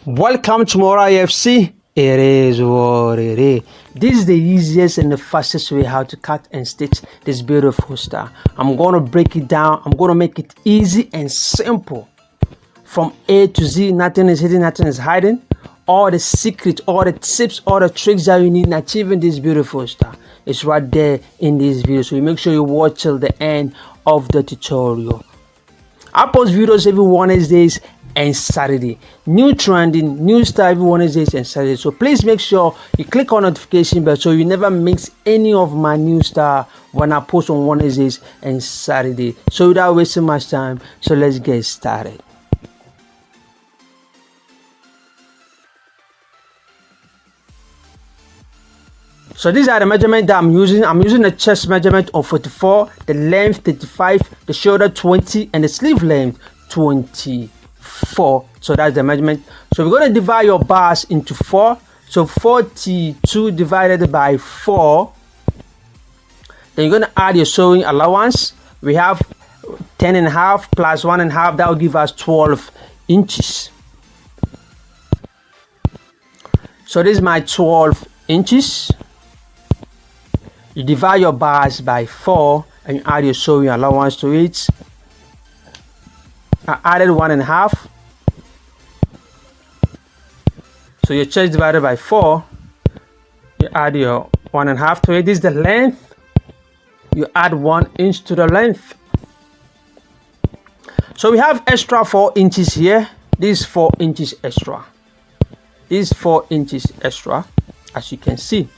Welcome to Mora IFC. It is what it is. This is the easiest and the fastest way how to cut and stitch this beautiful style. I'm going to break it down. I'm going to make it easy and simple. From A to Z, nothing is hidden, nothing is hiding. All the secrets, all the tips, all the tricks that you need in achieving this beautiful style is right there in this video. So you make sure you watch till the end of the tutorial. I post videos every Wednesdays and Saturday. New trending, new style every Wednesdays and Saturday. So please make sure you click on notification bell so you never miss any of my new style when I post on Wednesdays and Saturday. So without wasting much time, so let's get started. So these are the measurements that I'm using. I'm using the chest measurement of 44, the length 35, the shoulder 20, and the sleeve length 24. So that's the measurement. So we're going to divide your bars into 4. So 42 divided by 4. Then you're going to add your sewing allowance. We have 10.5 plus 1.5. That will give us 12 inches. So this is my 12 inches. You divide your bars by 4 and you add your sewing allowance to it. I added 1.5. So your chest divided by 4. You add your 1.5 to it. This is the length. You add 1 inch to the length. So we have extra 4 inches here. This is 4 inches extra. This is 4 inches extra, as you can see.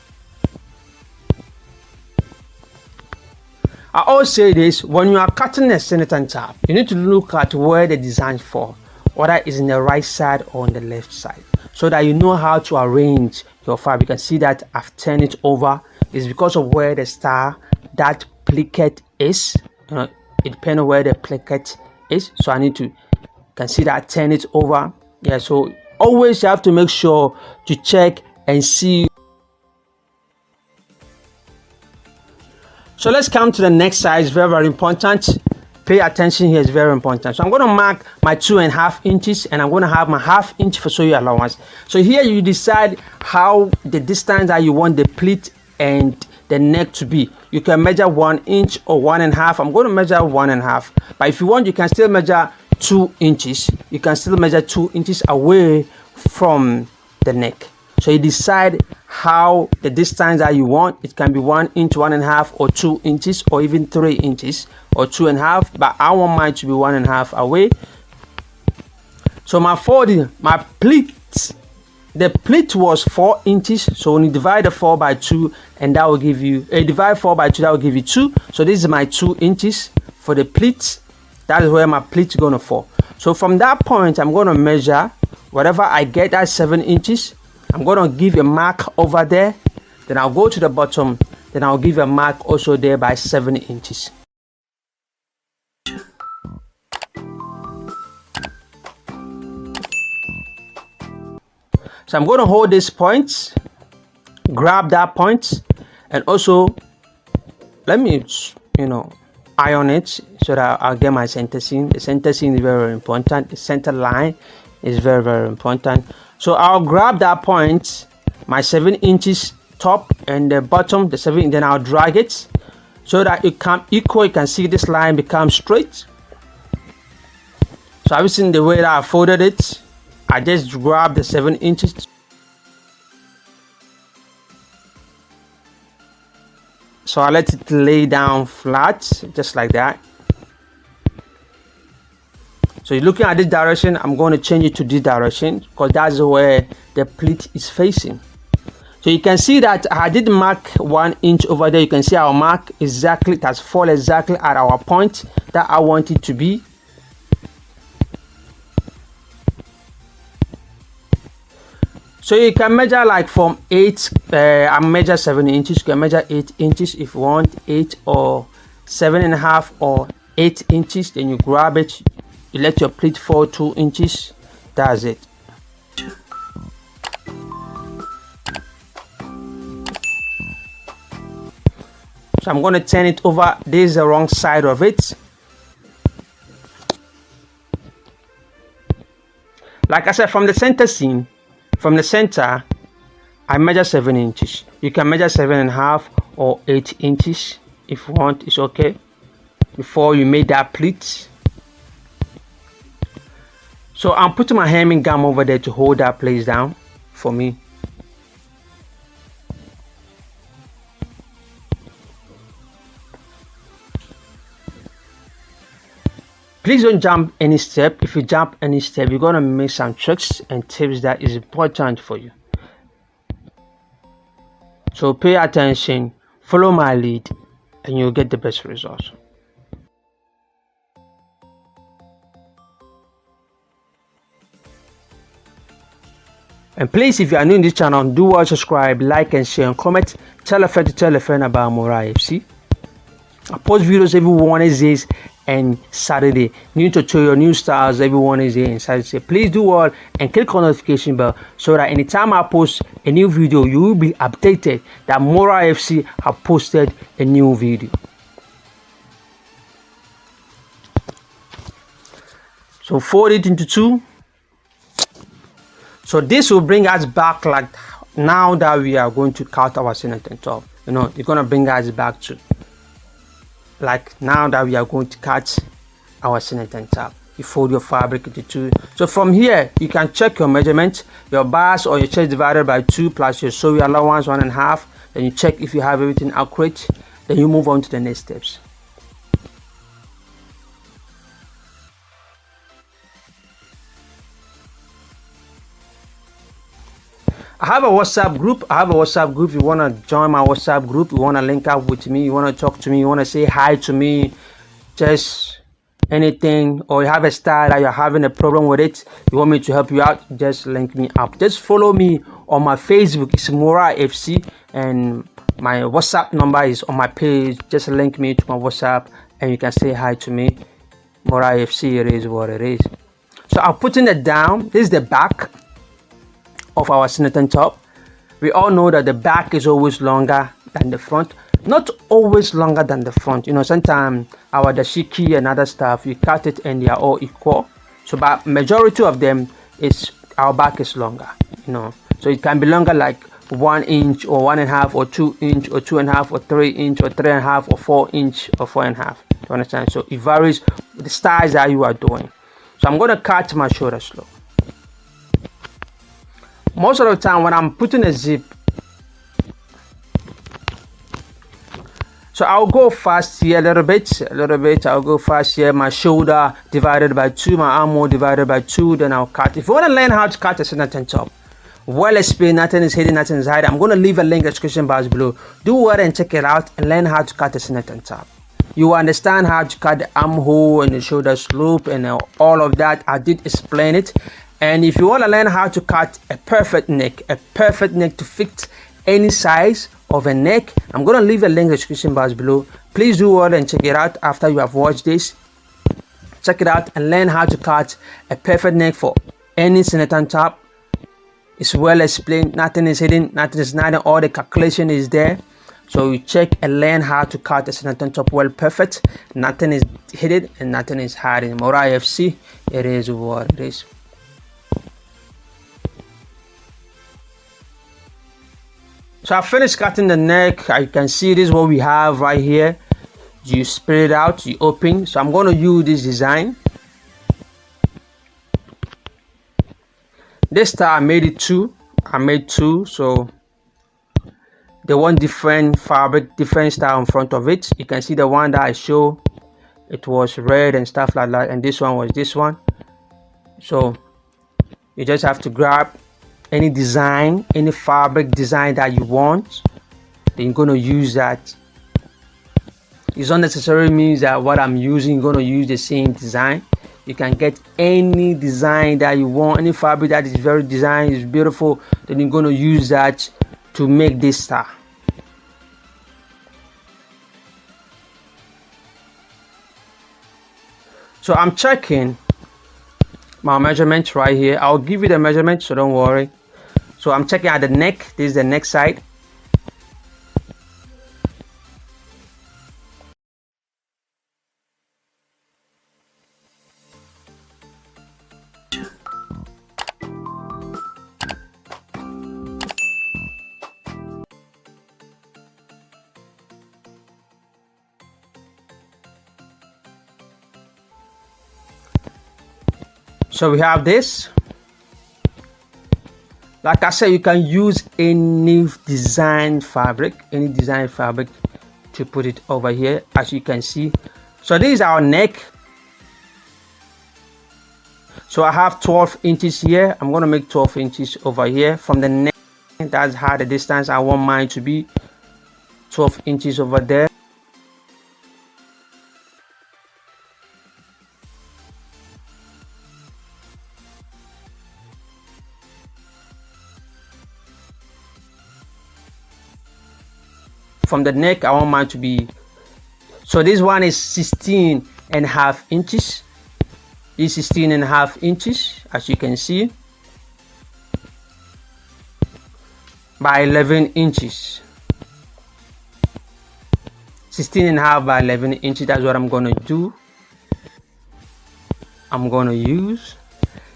I always say this, when you are cutting a senator tab, you need to look at where the design fall, whether it's in the right side or on the left side, so that you know how to arrange your fabric. You can see that I've turned it over. It's because of where the star, that placket is. It depends on where the placket is. So I need to, you can see that I turn it over. Yeah, so always you have to make sure to check and see. So let's come to the next size. Very, very important. Pay attention here, is very important. So I'm going to mark my 2.5 inches and I'm going to have my 1/2 inch for sewing allowance. So here you decide how the distance that you want the pleat and the neck to be. You can measure 1 inch or 1.5. I'm going to measure 1.5. But if you want, you can still measure 2 inches. You can still measure 2 inches away from the neck. So you decide how the distance that you want. It can be 1 inch, 1.5, or 2 inches, or even 3 inches, or 2.5. But I want mine to be 1.5 away. So my folding, my pleat, the pleat was 4 inches. So when you divide the 4 by 2, and that will give you divide 4 by 2, that will give you 2. So this is my 2 inches for the pleat. That is where my pleat is going to fall. So from that point, I'm going to measure whatever I get at 7 inches. I'm going to give a mark over there, then I'll go to the bottom, then I'll give a mark also there by 7 inches. So I'm going to hold this point, grab that point, and also let me, iron it so that I'll get my center seam. The center seam is very, very important. The center line is very, very important. So I'll grab that point, my 7 inches top and the bottom, the 7, then I'll drag it so that it can equal. You can see this line become straight. So have you seen the way that I folded it? I just grab the 7 inches. So I let it lay down flat, just like that. So you're looking at this direction, I'm going to change it to this direction because that's where the pleat is facing. So you can see that I did mark 1 inch over there. You can see our mark exactly, it has fallen exactly at our point that I want it to be. So you can measure like from 8, I measure 7 inches. You can measure 8 inches if you want, 8 or 7.5 or 8 inches. Then you grab it. You let your pleat fall 2 inches. That's it. So I'm going to turn it over. This is the wrong side of it. Like I said, from the center seam, from the center, I measure 7 inches. You can measure 7.5 or 8 inches if you want. It's okay. Before you make that pleat. So I'm putting my hemming gum over there to hold that place down for me. Please don't jump any step. If you jump any step, you're gonna miss some tricks and tips that is important for you. So pay attention, follow my lead, and you'll get the best results. And please, if you are new in this channel, do well subscribe, like and share and comment. Tell a friend about Mora FC. I post videos every Wednesdays and Saturday. New tutorial, new styles every Wednesday and Saturday. Please do all and click on notification bell so that anytime I post a new video, you will be updated that Mora FC have posted a new video. So fold it into 2. So this will bring us back, like now that we are going to cut our senator top. You know, it's gonna bring us back to like now that we are going to cut our senator top. You fold your fabric into 2. So from here you can check your measurement, your bars or your chest divided by 2 plus your sewing allowance 1.5. Then you check if you have everything accurate. Then you move on to the next steps. I have a WhatsApp group. If you want to join my WhatsApp group, you want to link up with me, you want to talk to me, you want to say hi to me, just anything, or you have a style that you're having a problem with it, you want me to help you out, just link me up. Just follow me on my Facebook. It's Mora FC, and my WhatsApp number is on my page. Just link me to my WhatsApp and you can say hi to me. Mora FC, it is what it is. So I'm putting it down. This is the back of our senator top. We all know that the back is always longer than the front. Not always longer than the front. You know, sometimes our dashiki and other stuff, you cut it and they are all equal. So but majority of them is our back is longer, you know. So it can be longer like 1 inch or 1.5 or 2 inch or 2.5 or 3 inch or 3.5 or 4 inch or 4.5. You understand? So it varies with the styles that you are doing. So I'm gonna cut my shoulder slow. Most of the time when I'm putting a zip, so I'll go fast here a little bit. I'll go fast here. My shoulder divided by 2, my armhole divided by 2. Then I'll cut. If you want to learn how to cut a senator top, well explained, nothing is hidden, nothing is hidden. I'm going to leave a link in the description box below. Do well and check it out and learn how to cut a senator top. You understand how to cut the armhole and the shoulder slope and all of that. I did explain it. And if you want to learn how to cut a perfect neck to fit any size of a neck, I'm going to leave a link in the description box below. Please do well and check it out after you have watched this. Check it out and learn how to cut a perfect neck for any senator top. It's well explained, nothing is hidden, nothing is hidden, all the calculation is there. So you check and learn how to cut a senator top well perfect. Nothing is hidden and nothing is hiding. Mora FC, it is what it is. So I finished cutting the neck. You can see this is what we have right here. You spread it out, you open. So I'm going to use this design. This style I made it 2. I made 2. So the one different fabric, different style in front of it. You can see the one that I show, it was red and stuff like that, and this one was this one. So you just have to grab any design, any fabric design that you want, then you're going to use that. It's not necessarily means that what I'm using, you're going to use the same design. You can get any design that you want, any fabric that is very designed, is beautiful, then you're going to use that to make this style. So I'm checking my measurements right here. I'll give you the measurement, so don't worry. So I'm checking at the neck. This is the neck side. So we have this. Like I said, you can use any design fabric to put it over here, as you can see. So this is our neck. So I have 12 inches here. I'm going to make 12 inches over here from the neck. That's how the distance I want mine to be. 12 inches over there. From the neck, I want mine to be, so this one is 16.5 inches. This is 16.5 inches, as you can see, by 11 inches. 16.5 by 11 inches. That's what I'm gonna do. I'm gonna use.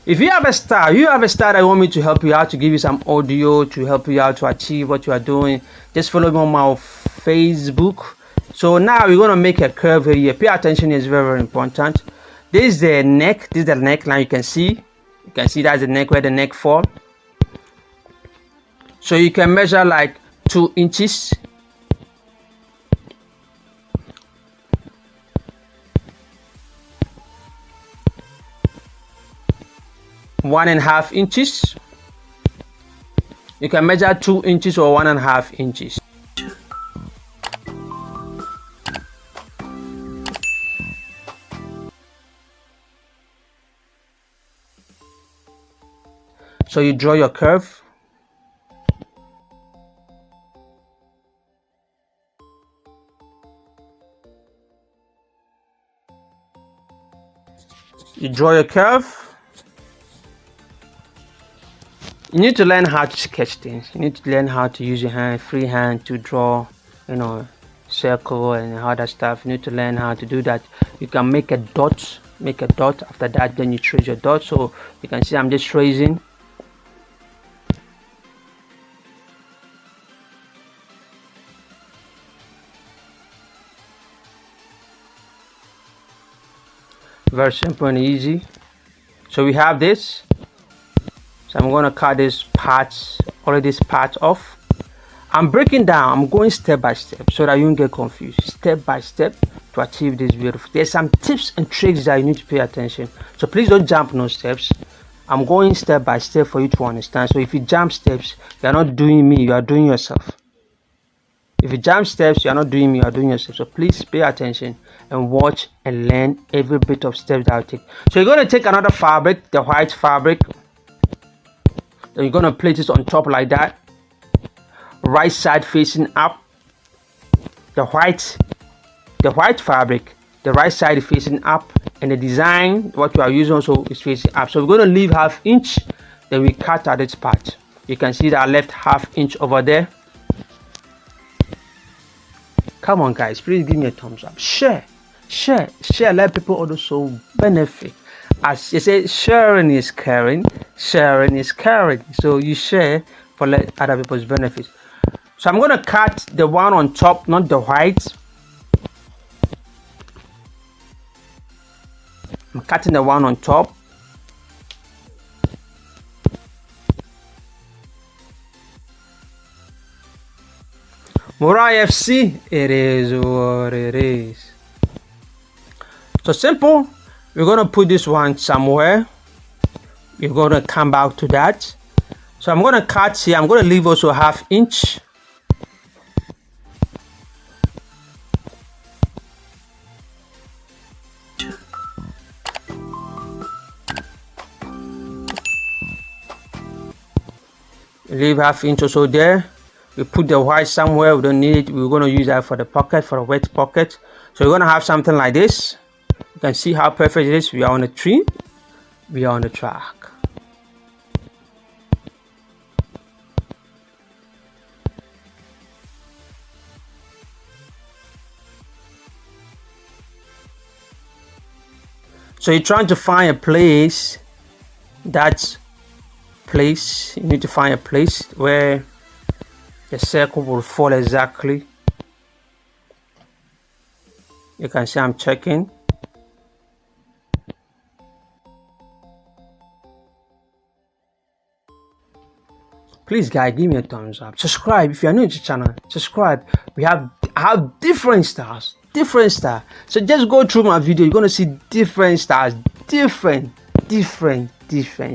If you have a star, that you want me to help you out, to give you some audio to help you out to achieve what you are doing, just follow me on my Facebook. So now we're gonna make a curve here. Pay attention, is very, very important. This is the neck. This is the neckline. You can see that's the neck, where the neck fall. So you can measure like 2 inches. One and a half inches. You can measure 2 inches or 1.5 inches. So you draw your curve. You draw your curve. You need to learn how to sketch things. You need to learn how to use your hand, free hand, to draw, circle and other stuff. You need to learn how to do that. You can make a dot. After that, then you trace your dot. So you can see I'm just tracing. Very simple and easy. So we have this. So I'm going to cut all of these parts off. I'm breaking down. I'm going step by step so that you don't get confused. Step by step to achieve this beautiful. There's some tips and tricks that you need to pay attention. So please don't jump no steps. I'm going step by step for you to understand. So if you jump steps, you're not doing me, you are doing yourself. If you jump steps, you're not doing me, you're doing yourself. So please pay attention and watch and learn every bit of steps that I take. So you're going to take another fabric, the white fabric. Then you're going to place it on top like that. Right side facing up. The white fabric, the right side facing up, and the design, what you are using also is facing up. So we're going to leave 1/2 inch, then we cut out this part. You can see that I left 1/2 inch over there. Come on guys, please give me a thumbs up. Share, let people also benefit. As you say, sharing is caring. So you share for let other people's benefit. So I'm going to cut the one on top, not the white. I'm cutting the one on top. Murai FC, it is what it is. So simple. We're going to put this one somewhere. We're going to come back to that. So I'm going to cut here. I'm going to leave also 1/2 inch. Leave 1/2 inch also there. We put the white somewhere. We don't need it. We're going to use that for the pocket, for a wet pocket. So we're going to have something like this. You can see how perfect it is. We are on a tree. We are on the track. So you're trying to find a place. You need to find a place where the circle will fall exactly. You can see I'm checking. please guys, give me a thumbs up. Subscribe if you're new to the channel. Subscribe. We have different styles. So just go through my video. You're gonna see different styles, different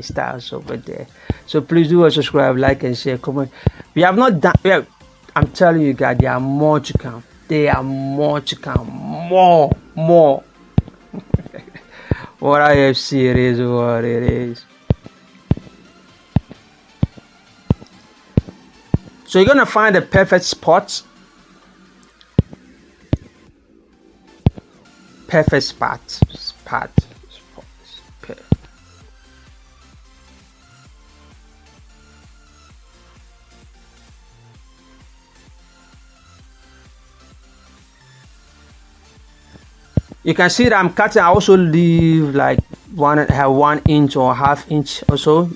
styles over there. So please do subscribe, like, and share, comment. We have not done. I'm telling you guys, there are more to come. More. What I have seen, it is what it is. So you're gonna find the perfect spot. You can see that I'm cutting. I also leave like 1 inch or ½ inch or so.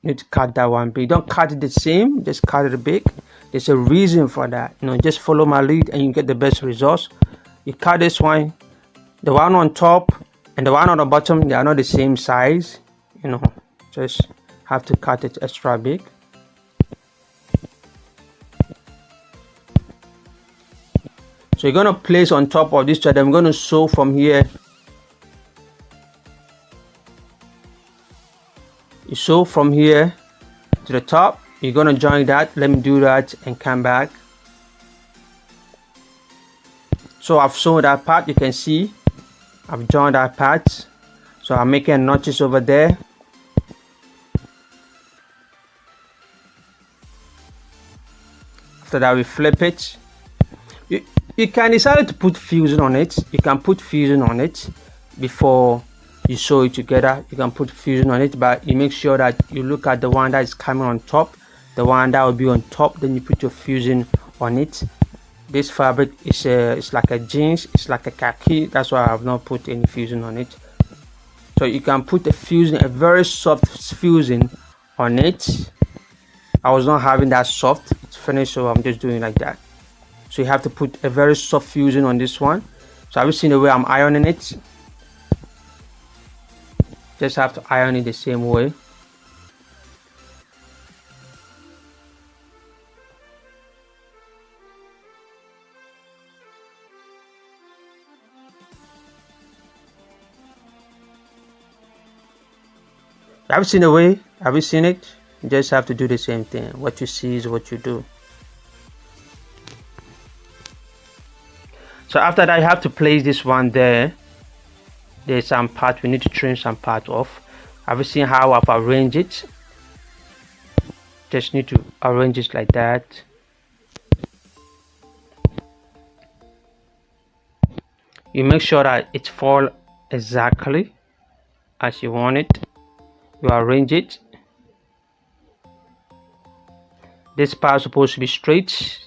Need to cut that one big. Don't cut it the same, just cut it big. There's a reason for that. Just follow my lead and you get the best results. You cut this one, the one on top and the one on the bottom, they are not the same size. Just have to cut it extra big. So you're gonna place on top of this thread. I'm gonna sew from here. You sew from here to the top. You're gonna join that. Let me do that and come back. So I've sewn that part. You can see I've joined that part. So I'm making notches over there. After that, we flip it. You can decide to put fusing on it. You can put fusing on it before you sew it together. You can put fusing on it, but you make sure that you look at the one that is coming on top, the one that will be on top, then you put your fusing on it. This fabric is it's like a jeans, it's like a khaki. That's why I have not put any fusing on it. So you can put a fusing, a very soft fusing on it. I was not having that soft. It's finished, so I'm just doing like that. So you have to put a very soft fusing on this one. So have you seen the way I'm ironing it? Just have to iron it the same way. Have you seen the way? Have you seen it? You just have to do the same thing. What you see is what you do. So after that, you have to place this one there. There's some part we need to trim some part off. Have you seen how I've arranged it? Just need to arrange it like that. You make sure that it falls exactly as you want it. You arrange it. This part is supposed to be straight.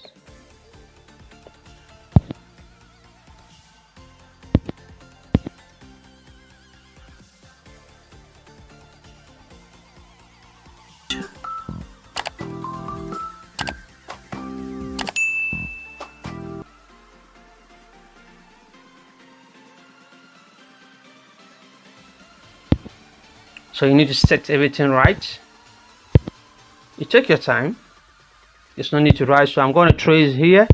So you need to set everything right. You take your time. There's no need to rush. So I'm going to trace here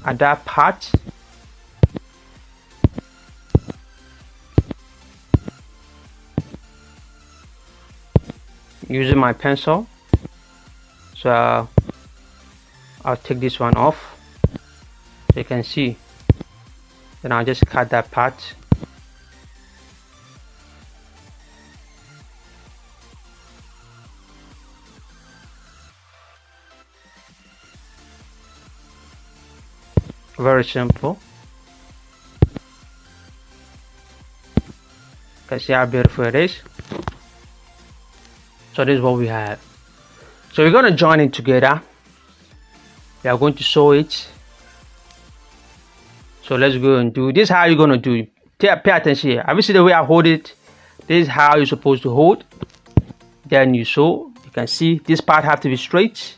at that part. Using my pencil. So I'll take this one off. So you can see. Then I'll just cut that part. Very simple. You can see how beautiful it is. So this is what we have. So we're going to join it together. We are going to sew it. So let's go and do this. Is how you're going to do it. Pay attention here. Have you seen the way I hold it? This is how you're supposed to hold. Then you sew. You can see this part have to be straight.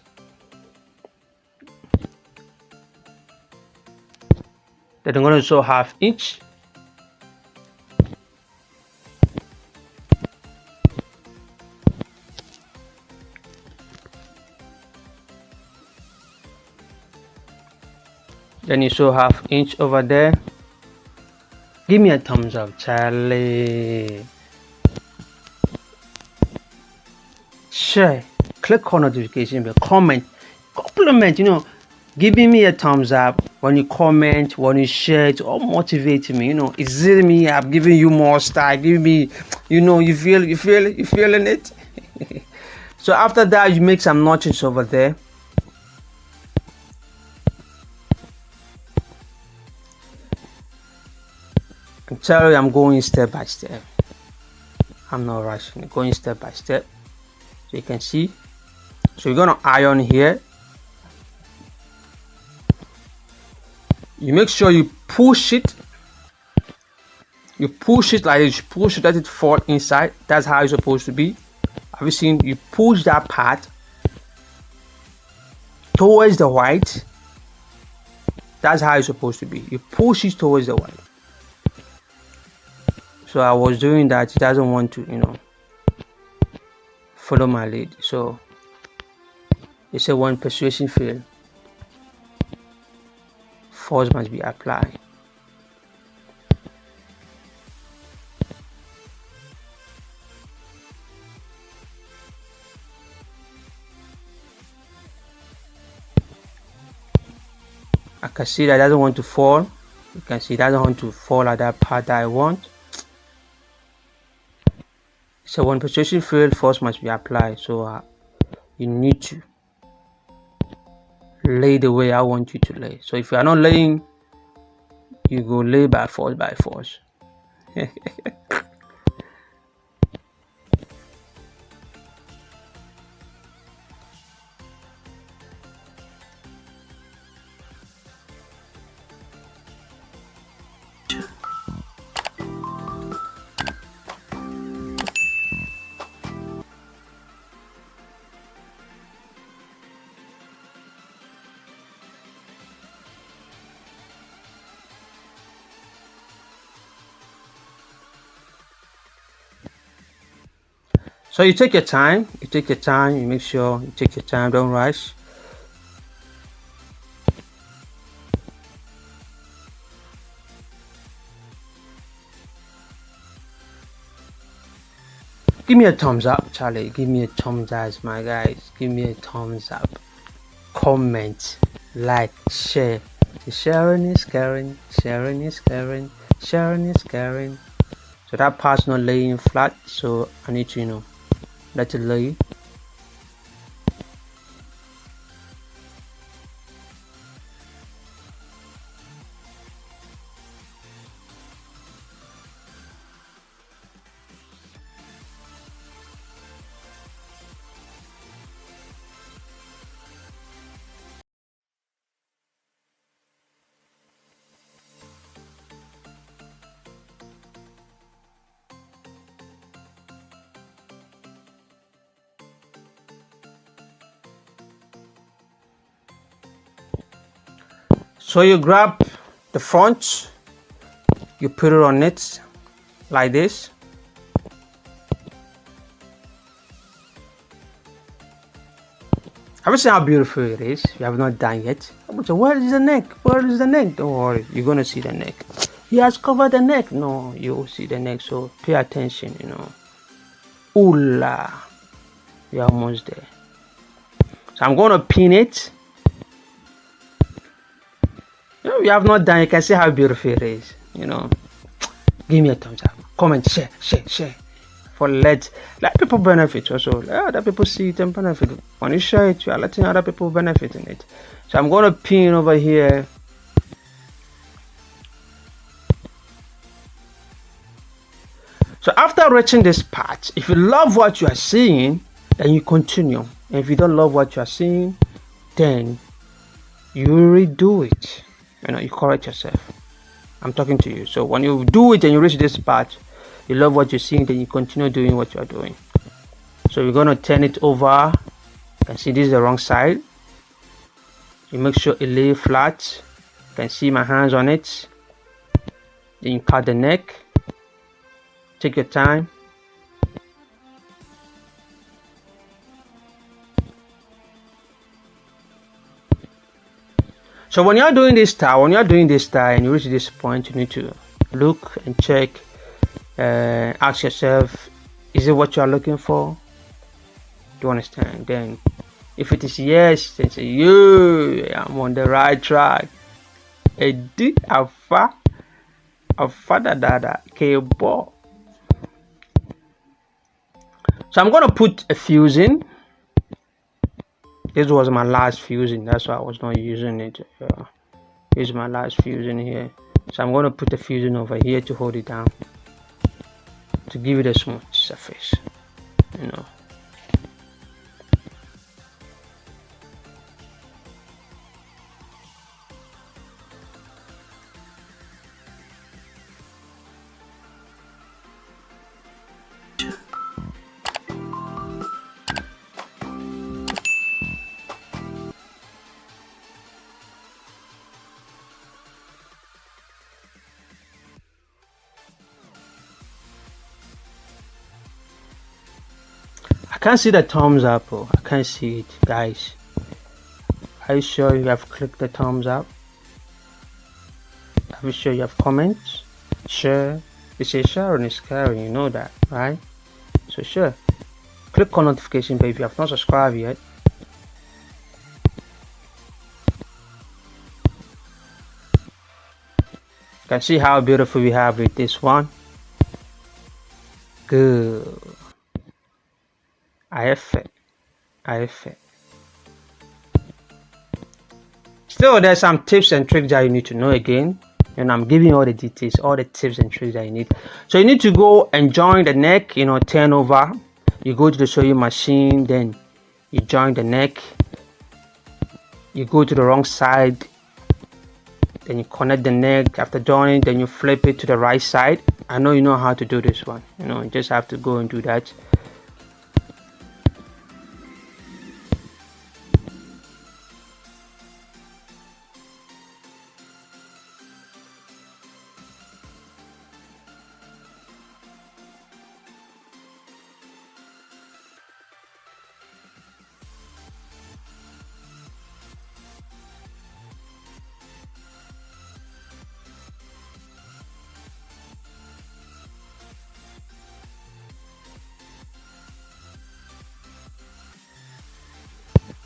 Then I'm going to sew ½ inch. Then you show 1/2 inch over there. Give me a thumbs up, Charlie. Share, click on notification bell, comment, compliment, giving me a thumbs up when you comment, when you share, it's all motivating me, it's zilling me up, giving you more style, giving me, you feeling it. So after that, you make some notches over there. I'm telling you, I'm going step by step. I'm not rushing, going step by step. So you can see. So you're gonna iron here. You make sure you push it. You push it like this. Push it, let it fall inside. That's how it's supposed to be. Have you seen? You push that part towards the white. That's how it's supposed to be. You push it towards the white. So I was doing that. It doesn't want to, follow my lead. So they say when persuasion fails, force must be applied. I can see that it doesn't want to fall. You can see it doesn't want to fall at that part that I want. So when persuasion fails, force must be applied. So you need to lay the way I want you to lay. So if you are not laying, you go lay by force. So you take your time, you make sure you take your time, don't rush. Give me a thumbs up, Charlie. Give me a thumbs up, my guys. Give me a thumbs up. Comment, like, share. Sharing is caring, sharing is caring, sharing is caring. So that part's not laying flat, so I need to, let it lay. So you grab the front, you put it on it like this. Have you seen how beautiful it is? You have not done yet. So where is the neck? Where is the neck? Don't worry, you're gonna see the neck. He has covered the neck. No, you'll see the neck, so pay attention, Ooh la, you're almost there. So I'm gonna pin it. You have not done, you can see how beautiful it is, Give me a thumbs up, comment, share. For let people benefit also. Let other people see it and benefit. When you share it, you are letting other people benefit in it. So I'm gonna pin over here. So after reaching this part, if you love what you are seeing, then you continue. And if you don't love what you are seeing, then you redo it. You correct yourself. I'm talking to you. So when you do it and you reach this part, you love what you're seeing, then you continue doing what you're doing. So we're gonna turn it over. You can see this is the wrong side. You make sure it lay flat. You can see my hands on it. Then you cut the neck. Take your time. So when you're doing this style, and you reach this point, you need to look and check, ask yourself, is it what you are looking for? Do you understand? Then if it is yes, then say, yeah, I'm on the right track. Edi afa dada kebo. So I'm gonna put a fusing. This was my last fusing, that's why I was not using it. Here's my last fusing here. So I'm gonna put a fusing over here to hold it down, to give it a smooth surface, you know. I can't see the thumbs up. Oh, I can't see it, guys. Are you sure you have clicked the thumbs up? Are you sure you have comments? Share. They say sharing is caring, you know that, right? So sure. Click on notification bell if you have not subscribed yet. You can see how beautiful we have with this one. Good. I have it. Still, there's some tips and tricks that you need to know again, and I'm giving you all the details, all the tips and tricks that you need. So you need to go and join the neck, you know, turn over. You go to the sewing machine, then you join the neck. You go to the wrong side, then you connect the neck. After joining, then you flip it to the right side. I know you know how to do this one, you know, you just have to go and do that.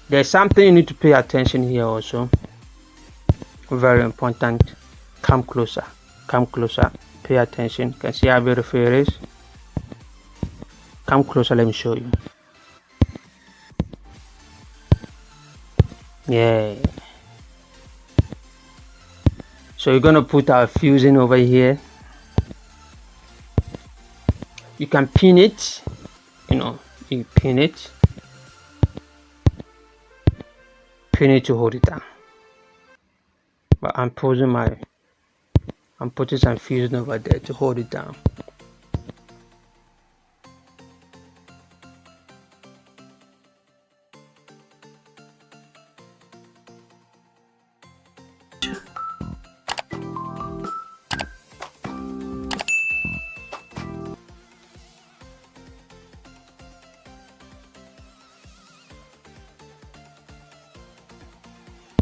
There's something you need to pay attention here also. Very important. Come closer. Pay attention. You can see how beautiful it is. Come closer, let me show you. Yeah. So you're gonna put our fusing over here. You can pin it, you know, you pin it to hold it down. But I'm putting some fusing over there to hold it down.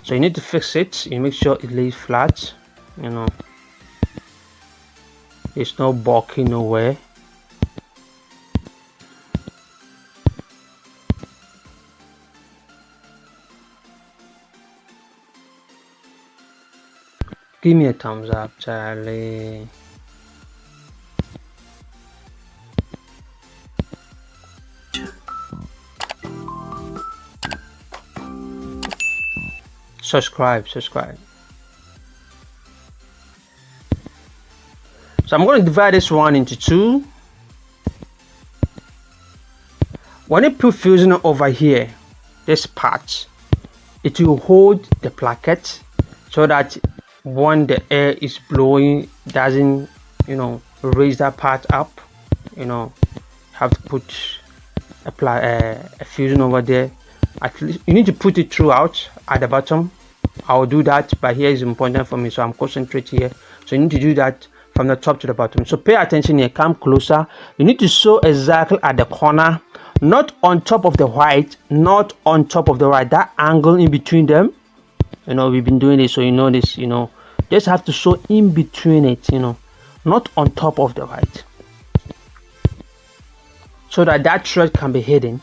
So you need to fix it. You make sure it lays flat, you know, there's no bulky nowhere. Give me a thumbs up, Charlie. Subscribe. So I'm going to divide this one into two. When you put fusing over here, this part, it will hold the placket so that when the air is blowing, it doesn't, you know, raise that part up. You know, have to put a fusing over there. At least you need to put it throughout at the bottom. I'll do that, but here is important for me, so I'm concentrating here. So you need to do that from the top to the bottom. So pay attention here, come closer. You need to sew exactly at the corner, not on top of the white, not on top of the right, that angle in between them, You know, we've been doing this, so you know this. You know, just have to sew in between it, you know, not on top of the white, so that that thread can be hidden.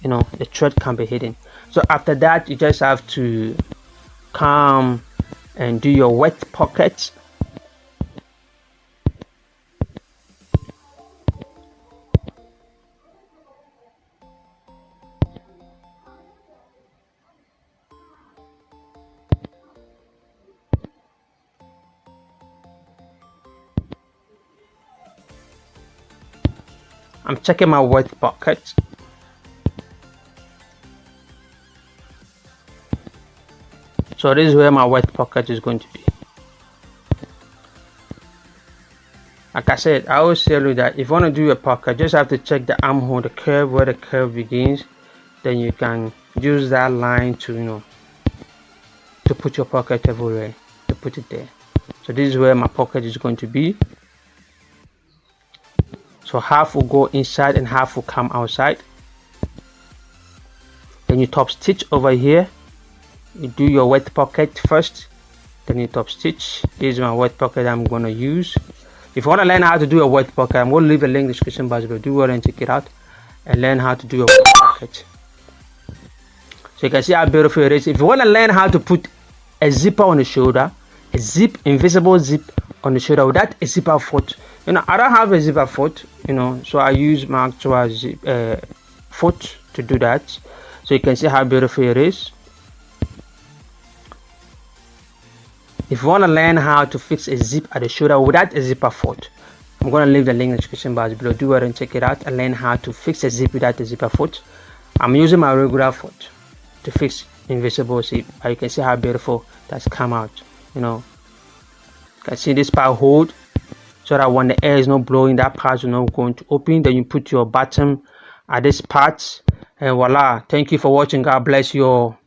You know, the thread can be hidden. So after that, you just have to come and do your wet pocket. I'm checking my wet pocket. So this is where my wet pocket is going to be. Like I said, I always tell you that if you want to do a pocket, just have to check the armhole, the curve, where the curve begins. Then you can use that line to, you know, to put your pocket everywhere, to put it there. So this is where my pocket is going to be. So half will go inside and half will come outside. Then you top stitch over here. You do your wet pocket first, then you top stitch. This is my wet pocket I'm going to use. If you want to learn how to do a wet pocket, I'm going to leave a link in the description box below. Do well and check it out and learn how to do a wet pocket. So you can see how beautiful it is. If you want to learn how to put a zipper on the shoulder, a zip, invisible zip on the shoulder without a zipper foot. You know, I don't have a zipper foot, you know, so I use my actual zip, foot to do that. So you can see how beautiful it is. If you want to learn how to fix a zip at the shoulder without a zipper foot, I'm going to leave the link in the description box below. Do it and check it out and learn how to fix a zip without a zipper foot. I'm using my regular foot to fix invisible zip, but you can see how beautiful that's come out. You know, you can see this part hold, so that when the air is not blowing, that part is not going to open. Then you put your bottom at this part, and voila. Thank you for watching. God bless you all.